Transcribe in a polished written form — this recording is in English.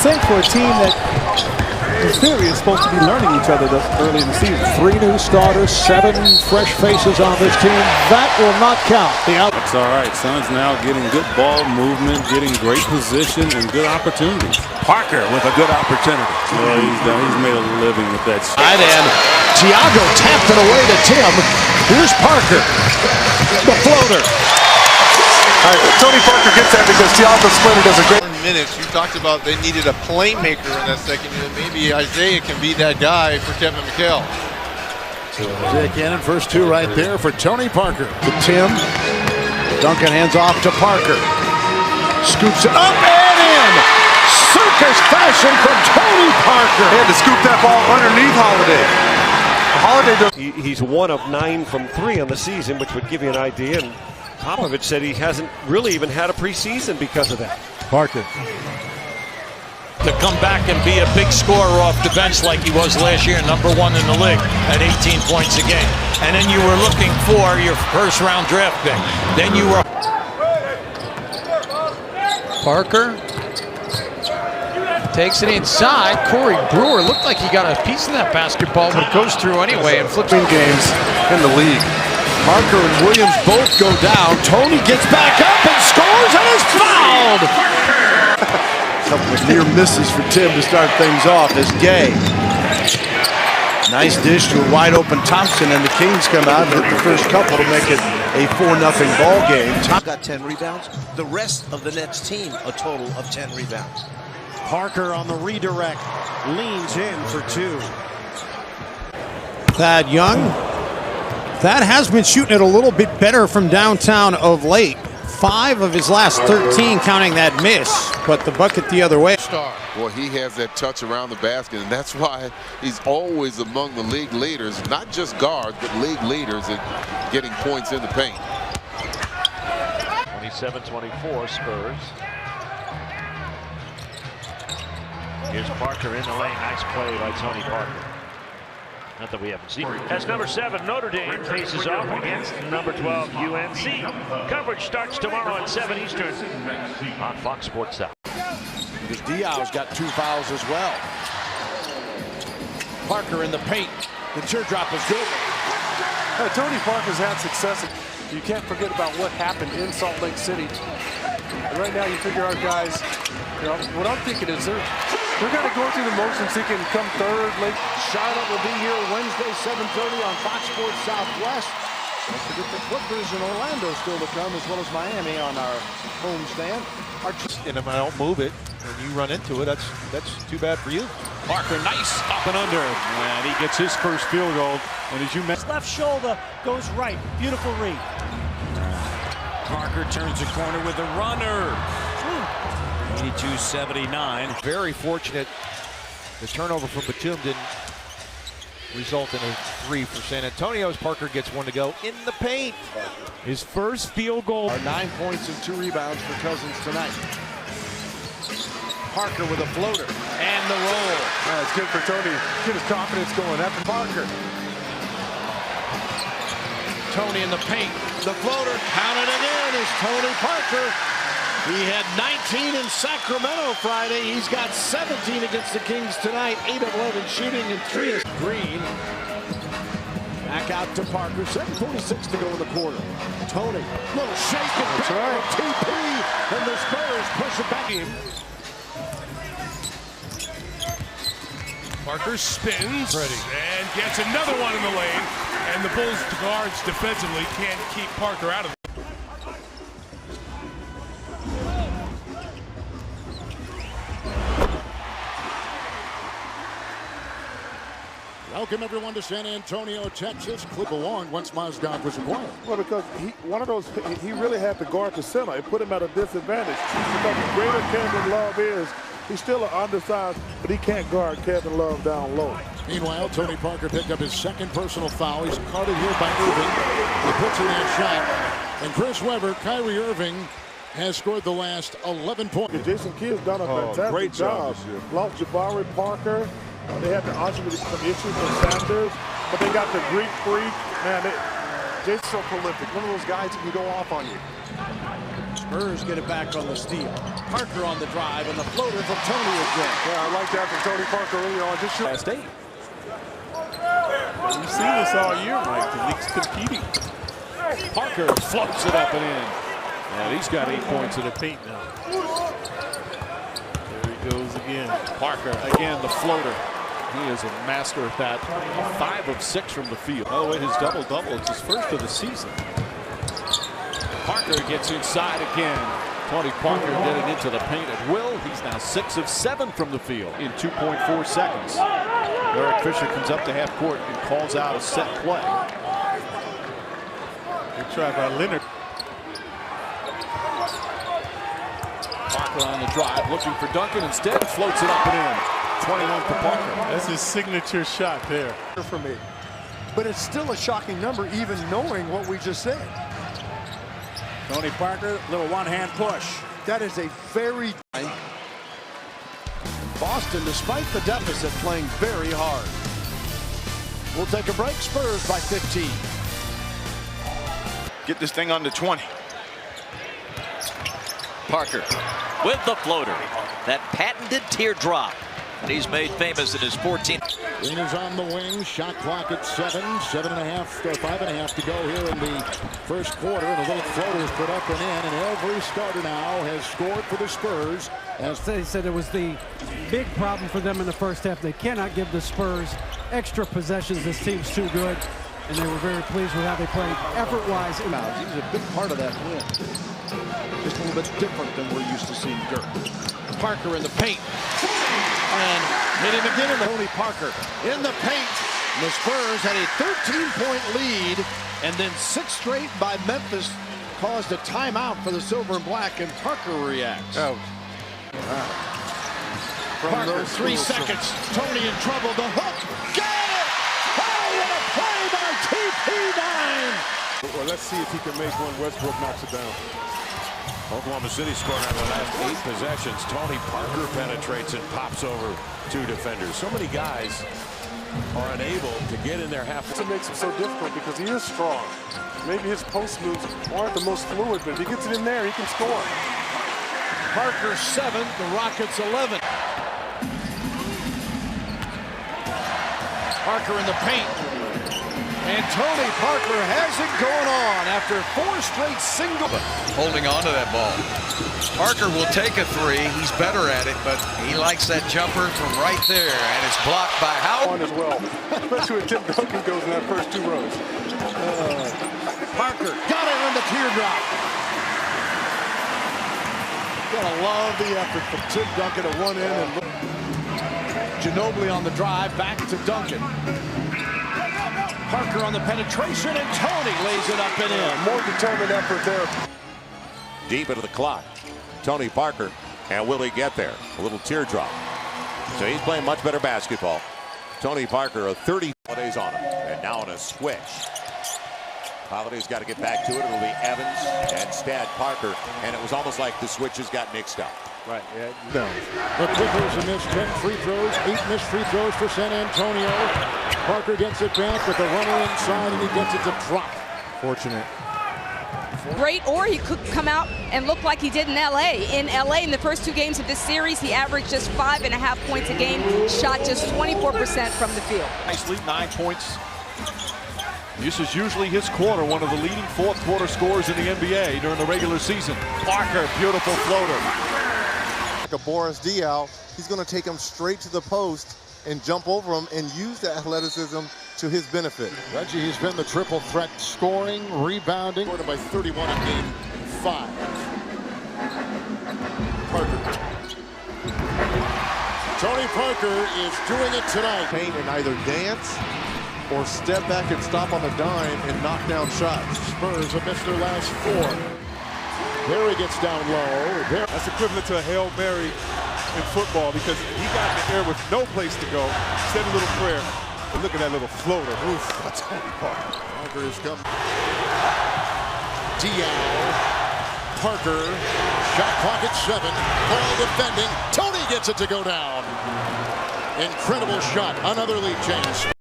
think for a team that in theory is supposed to be learning each other this early in the season. 3 new starters, 7 fresh faces on this team. That will not count. That's all right. Suns now getting good ball movement, getting great position and good opportunities. Parker with a good opportunity. Well, he's made a living with that. And Thiago tapped it away to Tim. Here's Parker. The floater. All right, Tony Parker gets that because Thiago Splitter does a great minutes. You talked about they needed a playmaker in that second unit. Maybe Isaiah can be that guy for Kevin McHale. Isaiah Cannon, first 2 right there for Tony Parker. To Tim. Duncan hands off to Parker. Scoops it up and in. Circus fashion from Tony Parker. He had to scoop that ball underneath Holiday. Holiday does. He's 1 of 9 from 3 on the season, which would give you an idea. And Popovich said he hasn't really even had a preseason because of that. Parker. To come back and be a big scorer off the bench like he was last year, #1 in the league at 18 points a game. And then you were looking for your first-round draft pick. Then you were... Parker takes it inside. Corey Brewer looked like he got a piece of that basketball, but it goes through anyway and flips in games in the league. Parker and Williams both go down. Tony gets back up and scores and is fouled. A couple of near misses for Tim to start things off as Gay. Nice dish to a wide open Thompson, and the Kings come out and hit the first couple to make it a 4-0 ball game. Got 10 rebounds. The rest of the Nets team a total of 10 rebounds. Parker on the redirect, leans in for 2. Thad Young. Thad has been shooting it a little bit better from downtown of late. 5 of his last 13, counting that miss, but the bucket the other way. Well, he has that touch around the basket, and that's why he's always among the league leaders, not just guards, but league leaders in getting points in the paint. 27-24 Spurs. Here's Parker in the lane. Nice play by Tony Parker. Not that we haven't seen. As number 7 Notre Dame faces off against number 12 UNC. Coverage starts tomorrow at 7 Eastern on Fox Sports South. Because Diaw's got 2 fouls as well. Parker in the paint. The teardrop is good. Tony Parker's had success. You can't forget about what happened in Salt Lake City. And right now you figure our guys, what I'm thinking is they're going to go through the motions thinking come third. Charlotte will be here Wednesday, 7:30 on Fox Sports Southwest. Don't forget the Clippers and Orlando still to come, as well as Miami on our homestand. And if I don't move it and you run into it, that's too bad for you. Parker, nice up and under. And he gets his first field goal. And as you mentioned, Left shoulder goes right. Beautiful read. Parker turns the corner with a runner. 82-79. Very fortunate. The turnover from Batum didn't result in a 3 for San Antonio as Parker gets 1 to go in the paint. his first field goal. 9 points and 2 rebounds for Cousins tonight. Parker with a floater and the roll. It's good for Tony. Get his confidence going after Parker. Tony in the paint. The floater counted it in is Tony Parker. He had 19 in Sacramento Friday. He's got 17 against the Kings tonight. 8 of 11 shooting and 3 is Green. Back out to Parker. 7:46 to go in the quarter. Tony, little shake and that's right. TP, and the Spurs push it back in. Parker spins and gets another one in the lane, and the Bulls guards defensively can't keep Parker out of it. Welcome everyone to San Antonio, Texas. Clip along once Mozgov was acquired. Well, because he really had to guard the center. It put him at a disadvantage. Because the greater Kevin Love is, he's still an undersized, but he can't guard Kevin Love down low. Meanwhile, Tony Parker picked up his second personal foul. He's carded here by Irving. He puts in that shot. And Chris Webber, Kyrie Irving, has scored the last 11 points. Jason Kidd's done a fantastic job. Lost Jabari Parker. They had to argue with some issues with Sanders, but they got the Greek freak. Man, Jason's so prolific. One of those guys who can go off on you. Spurs get it back on the steal. Parker on the drive, and the floater from Tony again. Yeah, I like that from Tony Parker early on. Just show. Last 8. We've seen this all year, Mike. The league's competing. Parker floats it up and in. And he's got 8 points in the paint now. There he goes again. Parker, again, the floater. He is a master at that. 5 of 6 from the field. By the way, his double-double, it's his first of the season. Parker gets inside again. Tony Parker getting into the paint at will. He's now 6 of 7 from the field in 2.4 seconds. Eric Fisher comes up to half court and calls out a set play. Good try by Leonard. Parker on the drive, looking for Duncan. Instead, floats it up and in. 21 for Parker. That's his signature shot there. For me. But it's still a shocking number, even knowing what we just said. Tony Parker, little one-hand push. That is a very... Boston, despite the deficit, playing very hard. We'll take a break. Spurs by 15. Get this thing under 20. Parker with the floater. That patented teardrop that he's made famous in his 14. Green is on the wing. Shot clock at 7. 5.5 to go here in the first quarter. And a little floater is put up and in. And every starter now has scored for the Spurs. As they said, it was the big problem for them in the first half. They cannot give the Spurs extra possessions. This team's too good. And they were very pleased with how they played effort-wise. He was a big part of that win. Just a little bit different than we're used to seeing Dirk. Parker in the paint. And hit him again in the Tony Parker in the paint. And the Spurs had a 13-point lead, and then 6 straight by Memphis caused a timeout for the Silver and Black, and Parker reacts. Ouch. Parker, 3 seconds. Tony in trouble. The hook. Got it! Oh, what a play by TP9! Well, let's see if he can make one. Westbrook knocks it down. Oklahoma City scored on the last 8 possessions. Tony Parker penetrates and pops over 2 defenders. So many guys are unable to get in their half. It makes him so difficult because he is strong. Maybe his post moves aren't the most fluid, but if he gets it in there, he can score. Parker 7, the Rockets 11. Parker in the paint. And Tony Parker has it going on after 4 straight singles. Holding on to that ball. Parker will take a 3. He's better at it, but he likes that jumper from right there, and it's blocked by Howard. As well, especially when Tim Duncan goes in that first 2 rows. Parker got it on the teardrop. Gotta love the effort from Tim Duncan at one end. And Ginobili on the drive, back to Duncan. Parker on the penetration, and Tony lays it up and in. More determined effort there. Deep into the clock. Tony Parker, and will he get there? A little teardrop. So he's playing much better basketball. Tony Parker, a 30 Holiday's on him, and now on a switch. Holiday's got to get back to it. It'll be Evans and Stad Parker, and it was almost like the switches got mixed up. Right, yeah. No. The Clippers have missed 10 free throws, 8 missed free throws for San Antonio. Parker gets it back with the runner inside, and he gets it to drop. Fortunate. Great, or he could come out and look like he did in LA. In LA, in the first 2 games of this series, he averaged just 5.5 points a game, shot just 24% from the field. Nicely, 9 points. This is usually his quarter, one of the leading 4th quarter scorers in the NBA during the regular season. Parker, beautiful floater. A Boris Diaw, he's going to take him straight to the post and jump over him and use the athleticism to his benefit. Reggie has been the triple threat, scoring, rebounding. Scored by 31 in game 5. Parker. Tony Parker is doing it tonight. Paint and either dance or step back and stop on the dime and knock down shots. Spurs have missed their last 4. There he gets down low. There. That's equivalent to a Hail Mary in football because he got in the air with no place to go. Said a little prayer. But look at that little floater. Oof, that's Tony Parker. Parker is coming. Diaw. Parker. Shot clock at 7. Ball defending. Tony gets it to go down. Incredible shot. Another lead change.